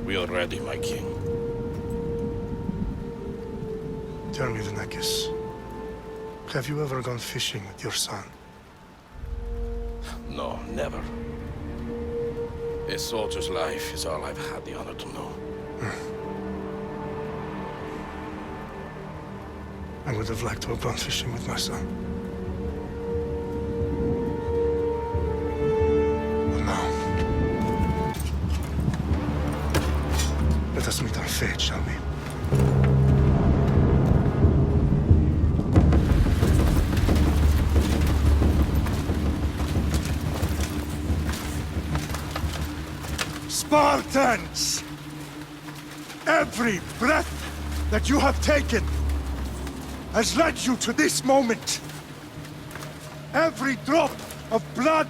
We are ready, my king. Tell me, Vinakis, have you ever gone fishing with your son? No, never. A soldier's life is all I've had the honor to know. I would have liked to have gone fishing with my son. But now... let us meet our fate, shall we? Spartans! Every breath that you have taken has led you to this moment. Every drop of blood,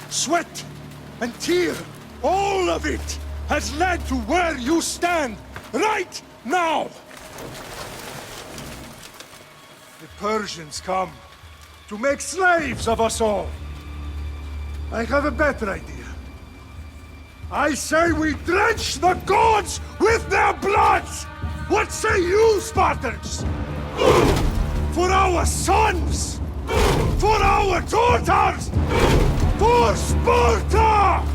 sweat, and tear, all of it has led to where you stand right now. The Persians come to make slaves of us all. I have a better idea. I say we drench the gods with their blood! What say you, Spartans? For our sons! For our daughters! For Sparta!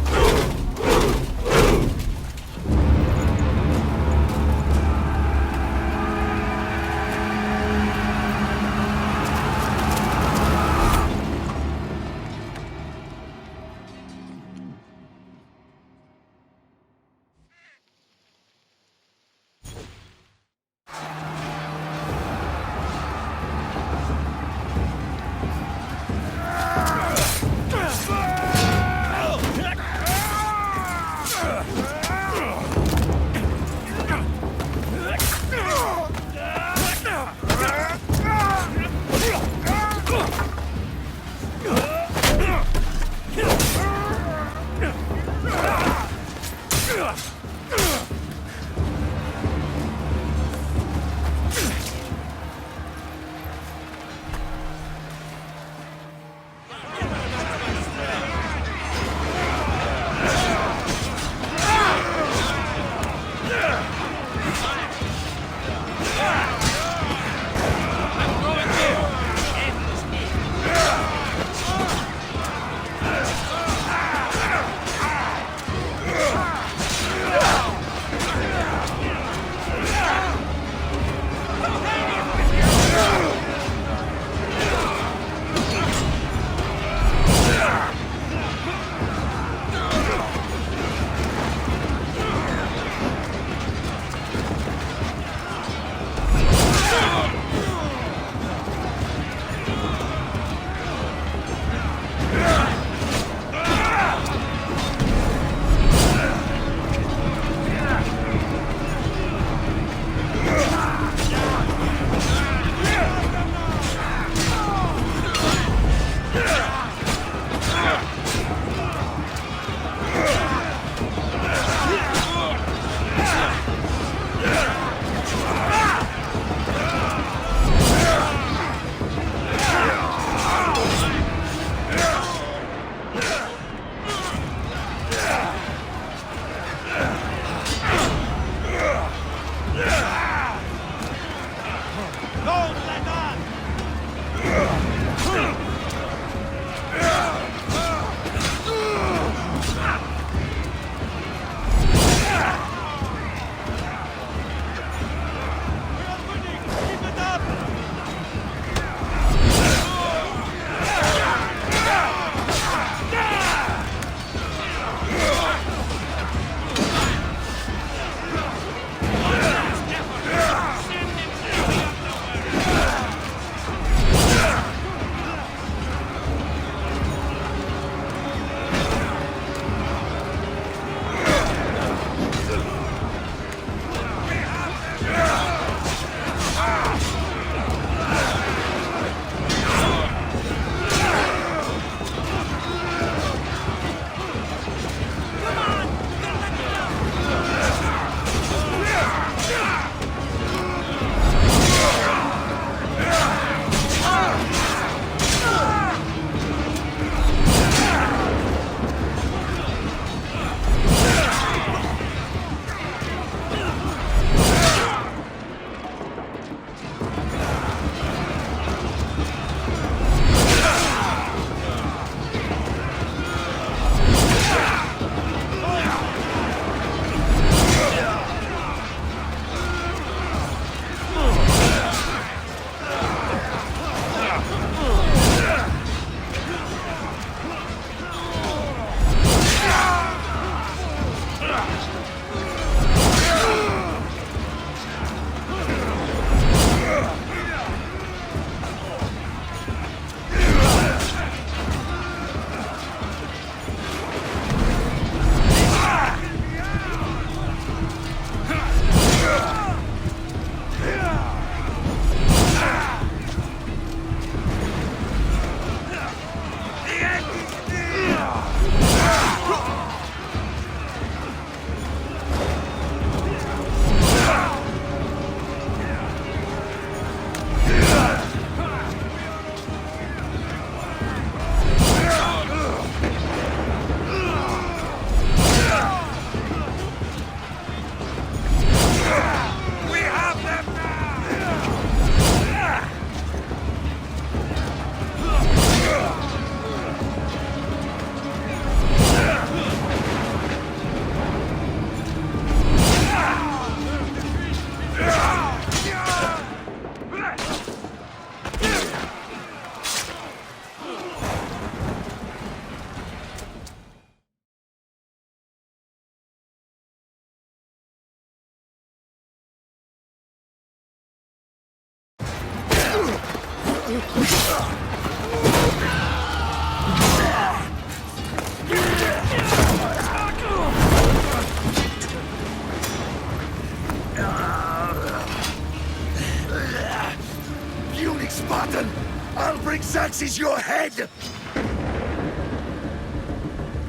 bring Xerxes your head!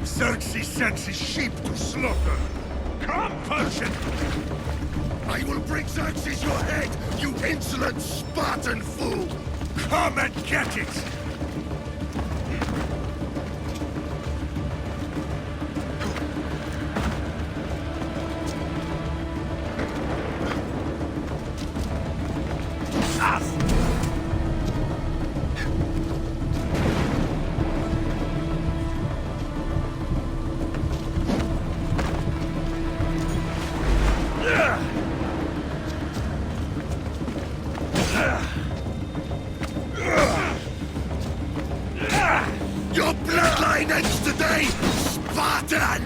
Xerxes sends his sheep to slaughter. Come, Persian! I will bring Xerxes your head, you insolent Spartan fool! Come and get it! Your bloodline ends today, Spartan!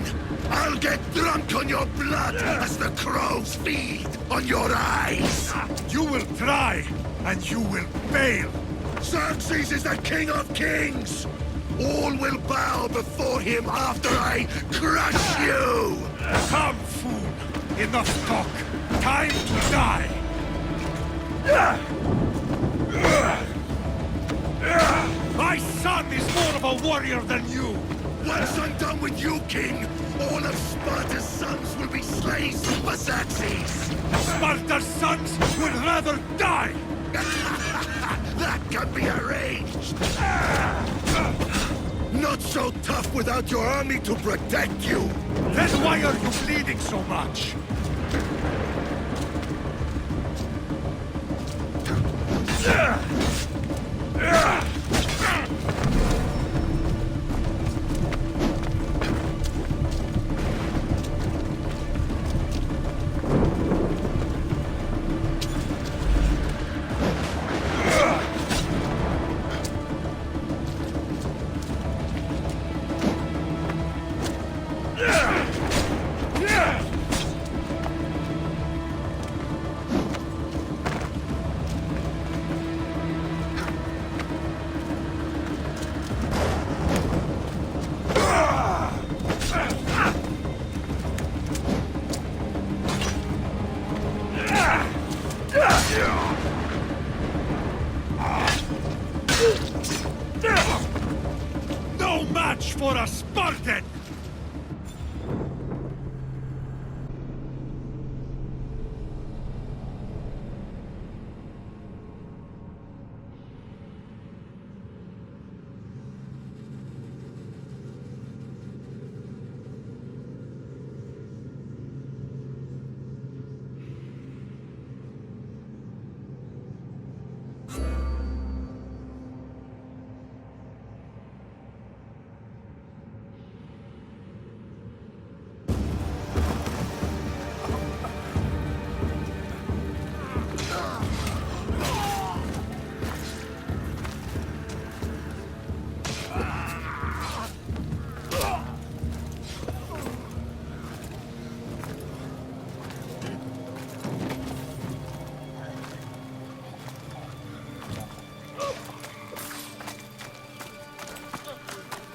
I'll get drunk on your blood as the crows feed on your eyes! You will try, and you will fail! Xerxes is the king of kings! All will bow before him after I crush you! Come, fool! Enough talk! Time to die! My son is more of a warrior than you! Once I'm done with you, king, all of Sparta's sons will be slaves for Xerxes! Sparta's sons would rather die! That can be arranged! Not so tough without your army to protect you! Then why are you bleeding so much? No match for a Spartan!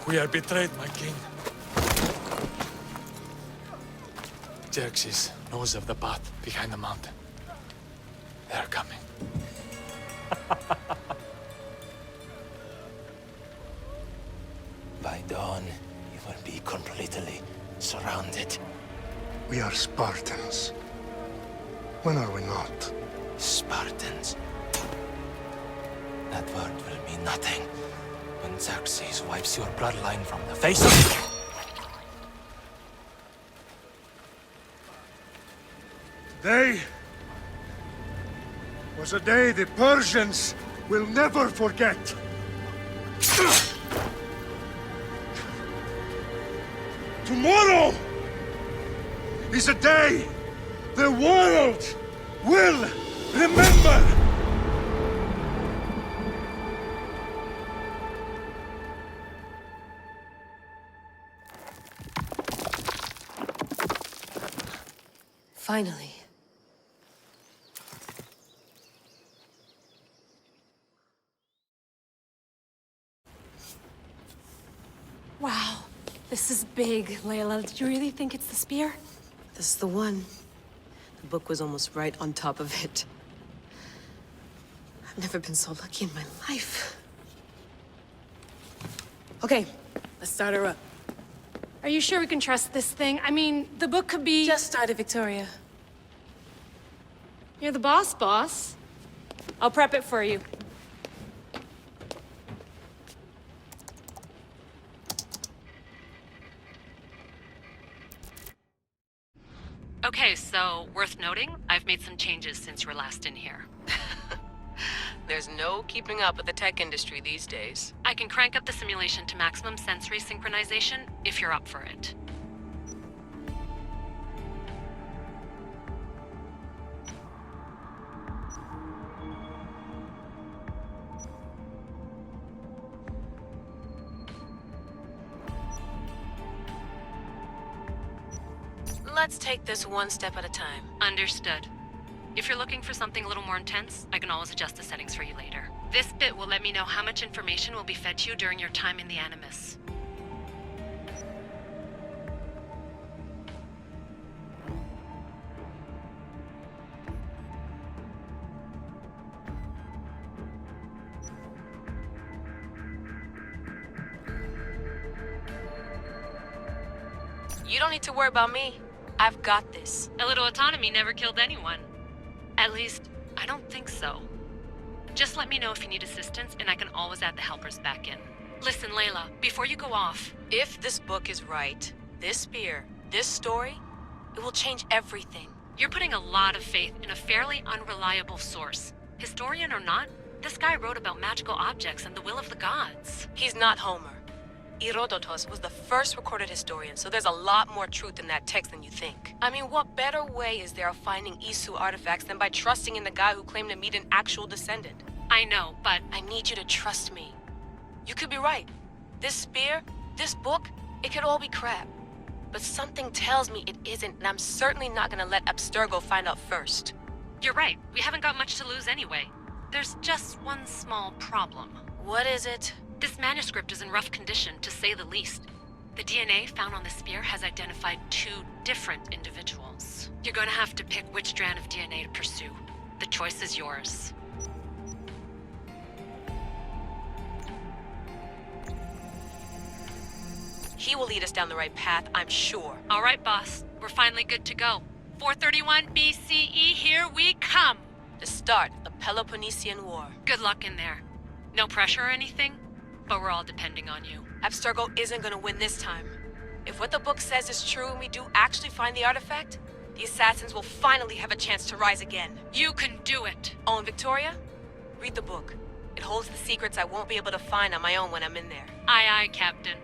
We are betrayed, my king. Xerxes knows of the path behind the mountain. They are coming. By dawn, you will be completely surrounded. We are Spartans. When are we not? Spartans. That word will mean nothing when Xerxes wipes your bloodline from the face of... Today was a day the Persians will never forget. Tomorrow is a day the world will remember. Finally. Wow, this is big, Layla. Did you really think it's the spear? This is the one. The book was almost right on top of it. I've never been so lucky in my life. Okay, let's start her up. Are you sure we can trust this thing? I mean, the book could be... Just started, Victoria. You're the boss. I'll prep it for you. Okay, so worth noting, I've made some changes since you were last in here. There's no keeping up with the tech industry these days. I can crank up the simulation to maximum sensory synchronization if you're up for it. Let's take this one step at a time. Understood. If you're looking for something a little more intense, I can always adjust the settings for you later. This bit will let me know how much information will be fed to you during your time in the Animus. You don't need to worry about me. I've got this. A little autonomy never killed anyone. At least, I don't think so. Just let me know if you need assistance, and I can always add the helpers back in. Listen, Layla, before you go off... If this book is right, this spear, this story, it will change everything. You're putting a lot of faith in a fairly unreliable source. Historian or not, this guy wrote about magical objects and the will of the gods. He's not Homer. Herodotus was the first recorded historian, so there's a lot more truth in that text than you think. I mean, what better way is there of finding Isu artifacts than by trusting in the guy who claimed to meet an actual descendant? I know, but... I need you to trust me. You could be right. This spear, this book, it could all be crap. But something tells me it isn't, and I'm certainly not gonna let Abstergo find out first. You're right. We haven't got much to lose anyway. There's just one small problem. What is it? This manuscript is in rough condition, to say the least. The DNA found on the spear has identified 2 different individuals. You're going to have to pick which strand of DNA to pursue. The choice is yours. He will lead us down the right path, I'm sure. All right, boss. We're finally good to go. 431 BCE, here we come! The start of the Peloponnesian War. Good luck in there. No pressure or anything, but we're all depending on you. Abstergo isn't gonna win this time. If what the book says is true and we do actually find the artifact, the assassins will finally have a chance to rise again. You can do it! Oh, and Victoria? Read the book. It holds the secrets I won't be able to find on my own when I'm in there. Aye, aye, Captain.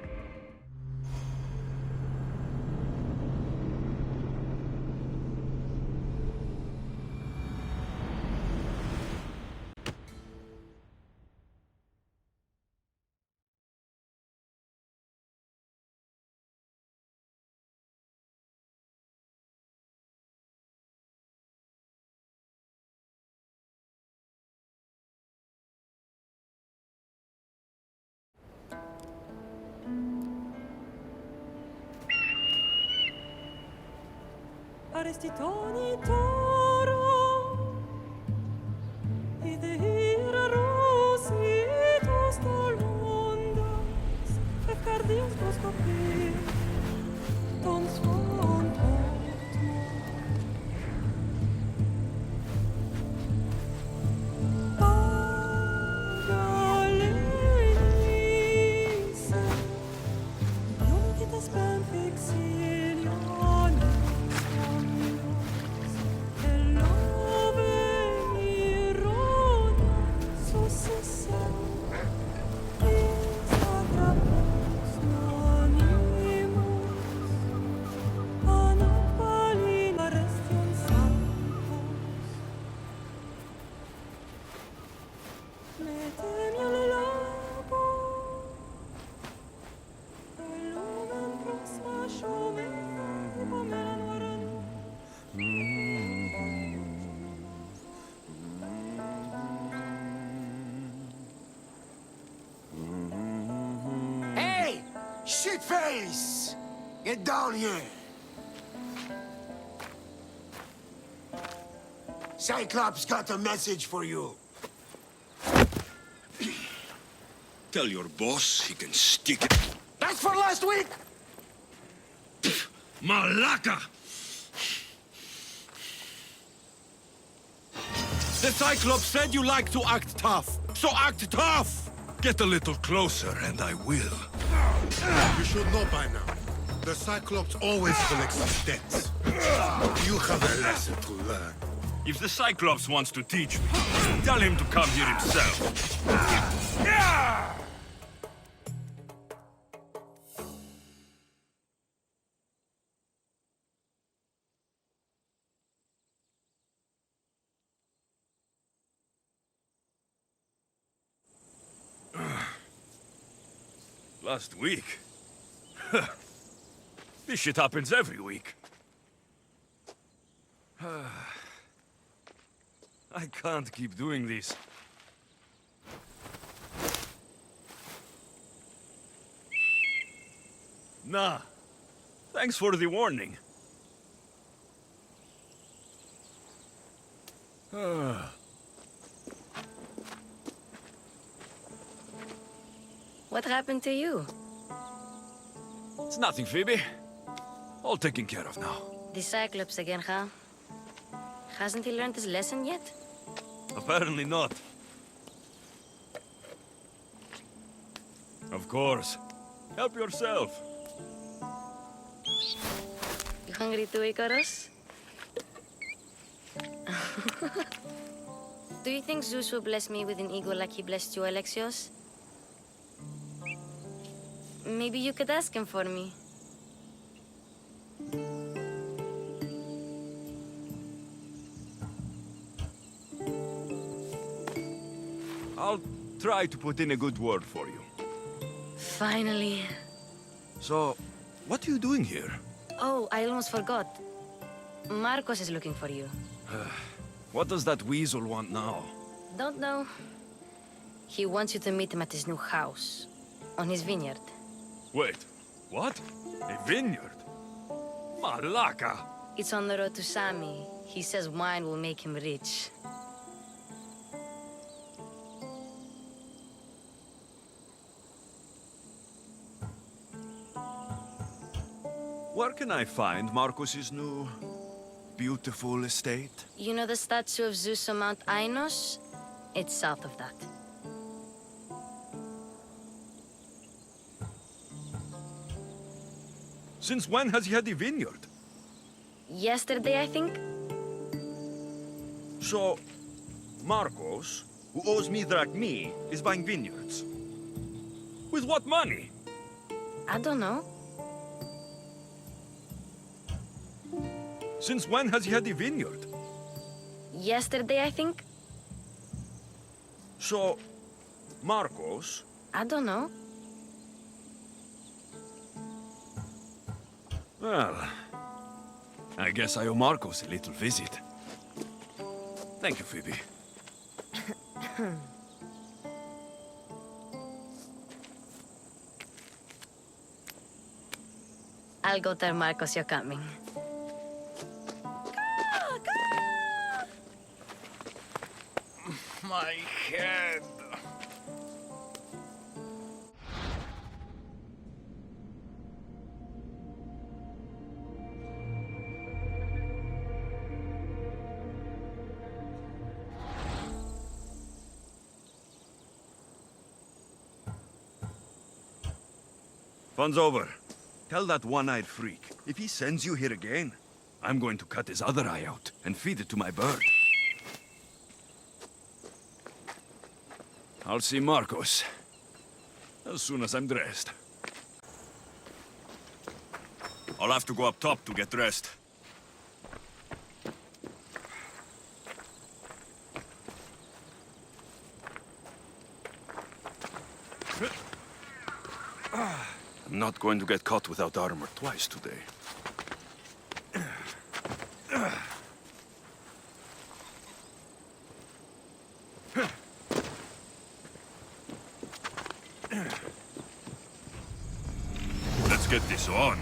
Arrestitoni toro, idehira rositos dolondas, fefcardius proscopir, ton svon totmo. Pagalenise, ionitas ben fixilione. Hey! Shitface! Get down here! Cyclops got a message for you. Tell your boss he can stick it. That's for last week! Malaka! The Cyclops said you like to act tough, so act tough! Get a little closer and I will. You should know by now. The Cyclops always collects his debts. You have a lesson to learn. If the Cyclops wants to teach me, tell him to come here himself. Last week? This shit happens every week. I can't keep doing this. Nah. Thanks for the warning. What happened to you? It's nothing, Phoebe. All taken care of now. The Cyclops again, huh? Hasn't he learned his lesson yet? Apparently not. Of course. Help yourself. You hungry too, Icarus? Do you think Zeus will bless me with an ego like he blessed you, Alexios? Maybe you could ask him for me. I'll try to put in a good word for you. Finally. So, what are you doing here? Oh, I almost forgot. Marcos is looking for you. What does that weasel want now? Don't know. He wants you to meet him at his new house. On his vineyard. Wait, what? A vineyard? Malaka! It's on the road to Sami. He says wine will make him rich. Where can I find Marcos's new, beautiful estate? You know the statue of Zeus on Mount Ainos? It's south of that. Since when has he had a vineyard? Yesterday, I think? So, Marcos, who owes me drachmi, is buying vineyards. With what money? I don't know. Since when has he had a vineyard? Yesterday, I think? So, Marcos... I don't know. Well, I guess I owe Marcos a little visit. Thank you, Phoebe. I'll go tell Marcos you're coming. My head. Fun's over. Tell that one-eyed freak, if he sends you here again, I'm going to cut his other eye out and feed it to my bird. I'll see Marcos as soon as I'm dressed. I'll have to go up top to get dressed. I'm not going to get caught without armor twice today. Let's get this on.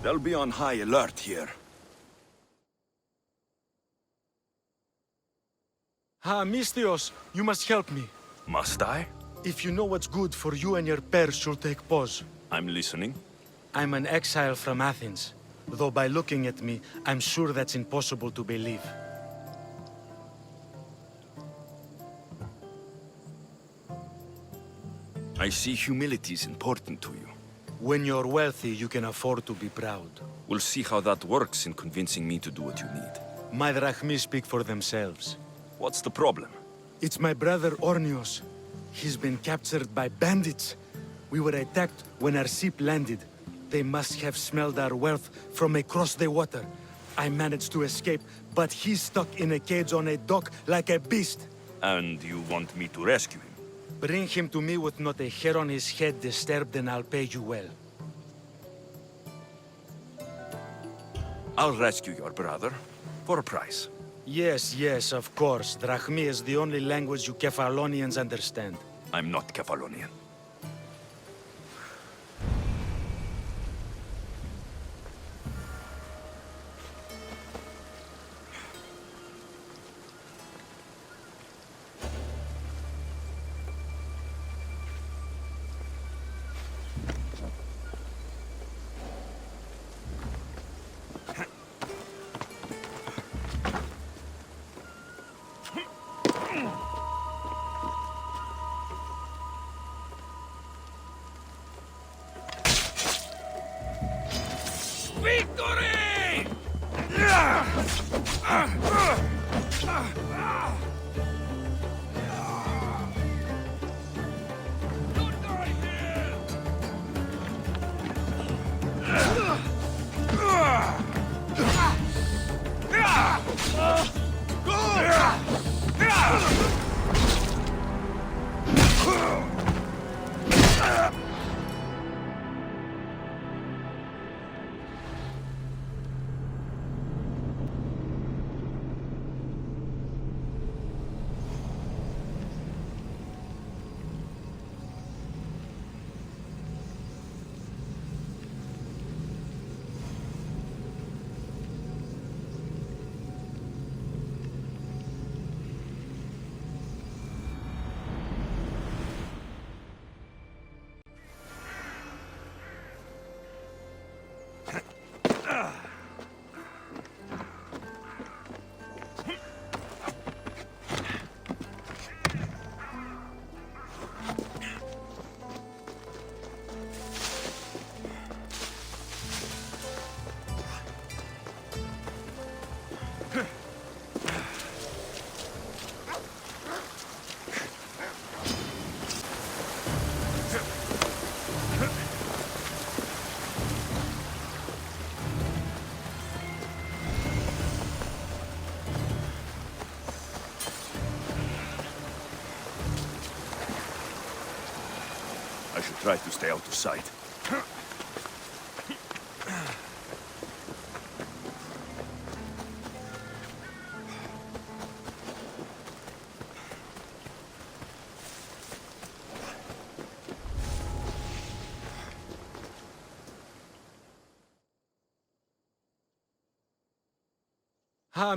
They'll be on high alert here. Mistios, you must help me. Must I? If you know what's good for you and your pairs, you'll take pause. I'm listening. I'm an exile from Athens. Though by looking at me, I'm sure that's impossible to believe. I see humility is important to you. When you're wealthy, you can afford to be proud. We'll see how that works in convincing me to do what you need. My drachmi speak for themselves. What's the problem? It's my brother Ornios. He's been captured by bandits. We were attacked when our ship landed. They must have smelled our wealth from across the water. I managed to escape, but he's stuck in a cage on a dock like a beast. And you want me to rescue him? Bring him to me with not a hair on his head disturbed, and I'll pay you well. I'll rescue your brother, for a price. Yes, yes, of course. Drachmi is the only language you Kefalonians understand. I'm not Kefalonian. I should try to stay out of sight.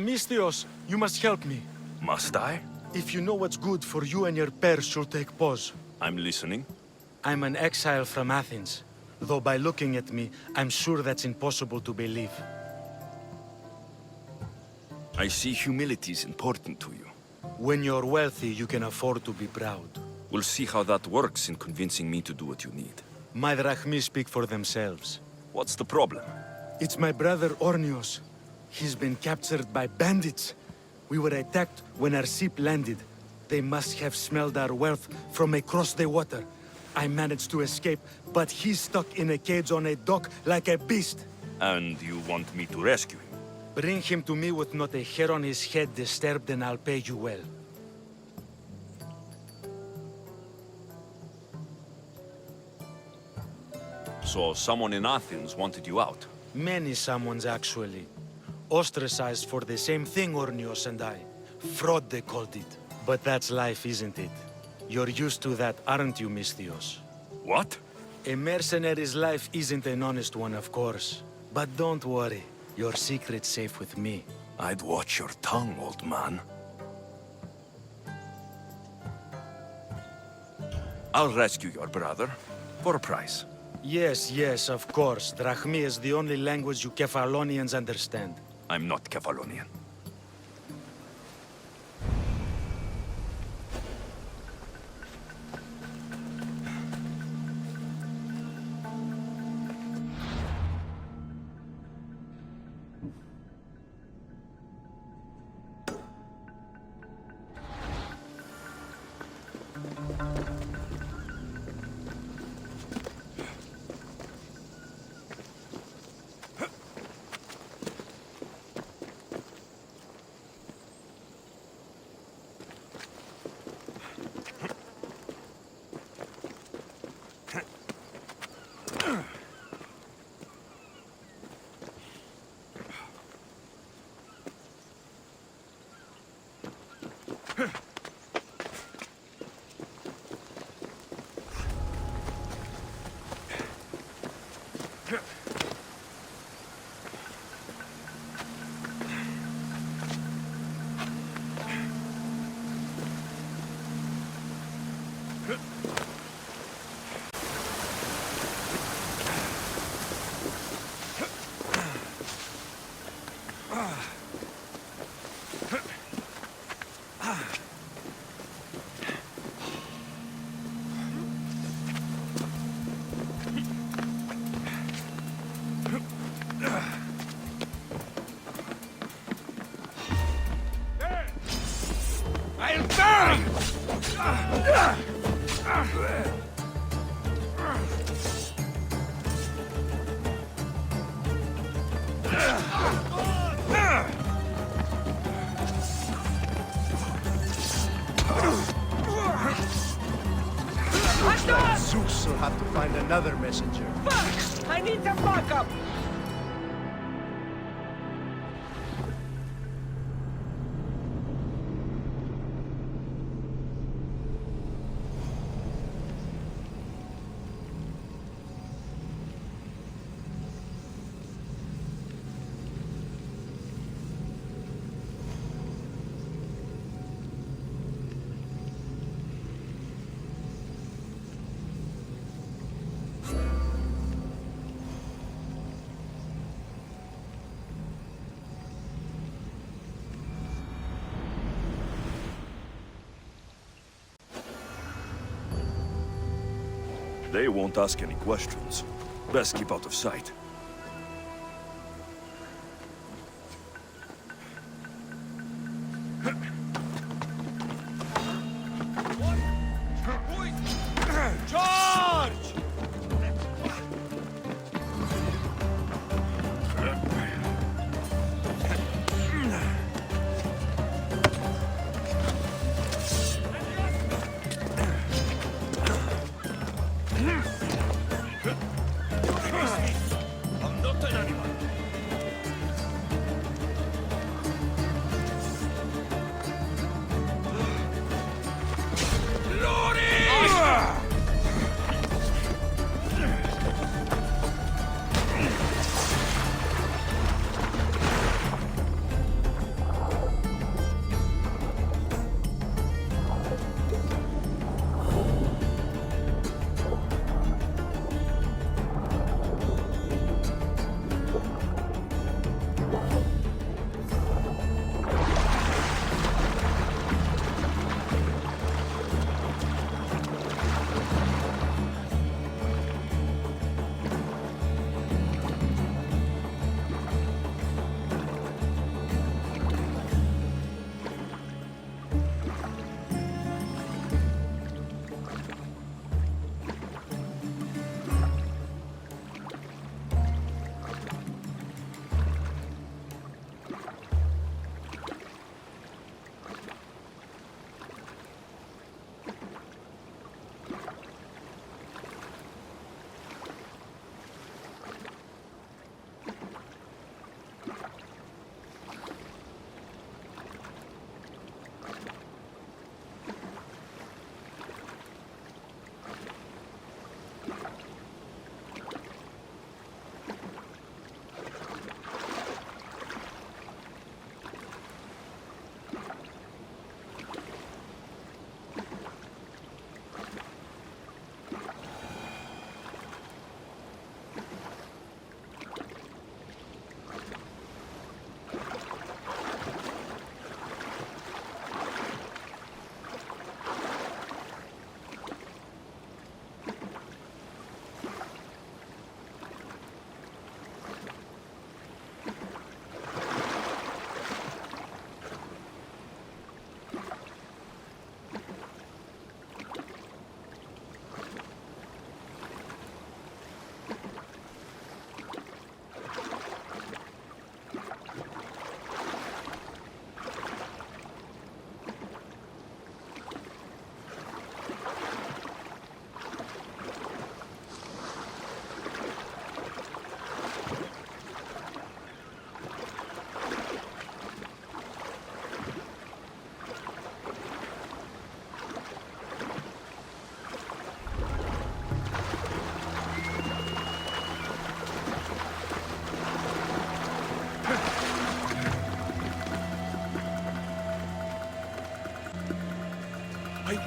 Mistios, you must help me. Must I? If you know what's good for you and your pairs, you'll take pause. I'm listening. I'm an exile from Athens. Though by looking at me, I'm sure that's impossible to believe. I see humility is important to you. When you're wealthy, you can afford to be proud. We'll see how that works in convincing me to do what you need. My drachmi speak for themselves. What's the problem? It's my brother Ornios. He's been captured by bandits. We were attacked when our ship landed. They must have smelled our wealth from across the water. I managed to escape, but he's stuck in a cage on a dock like a beast. And you want me to rescue him? Bring him to me with not a hair on his head disturbed and I'll pay you well. So someone in Athens wanted you out? Many someones, actually. Ostracized for the same thing, Ornios and I. Fraud, they called it. But that's life, isn't it? You're used to that, aren't you, Misthios? What? A mercenary's life isn't an honest one, of course. But don't worry. Your secret's safe with me. I'd watch your tongue, old man. I'll rescue your brother, for a price. Yes, yes, of course. Drachmi is the only language you Kefalonians understand. I'm not Kefalonian. Zeus will have to find another messenger. Fuck! I need some backup! They won't ask any questions. Best keep out of sight. Charge!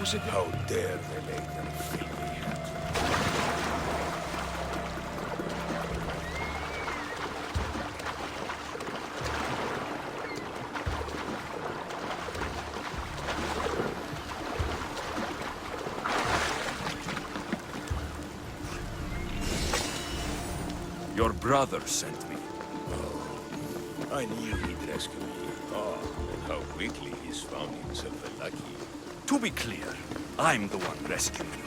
How dare they lay their filthy hands? Your brother sent me. Oh, I knew he'd rescue me. Oh, and how quickly he's found himself a lucky. To be clear, I'm the one rescuing you.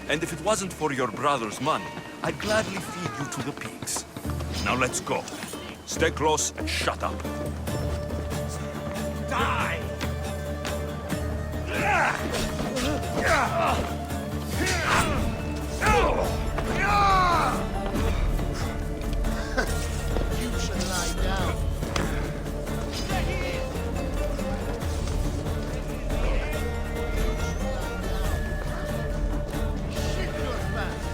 And if it wasn't for your brother's money, I'd gladly feed you to the pigs. Now let's go. Stay close and shut up. Die! You should lie down. Shit your pants.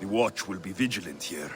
The watch will be vigilant here.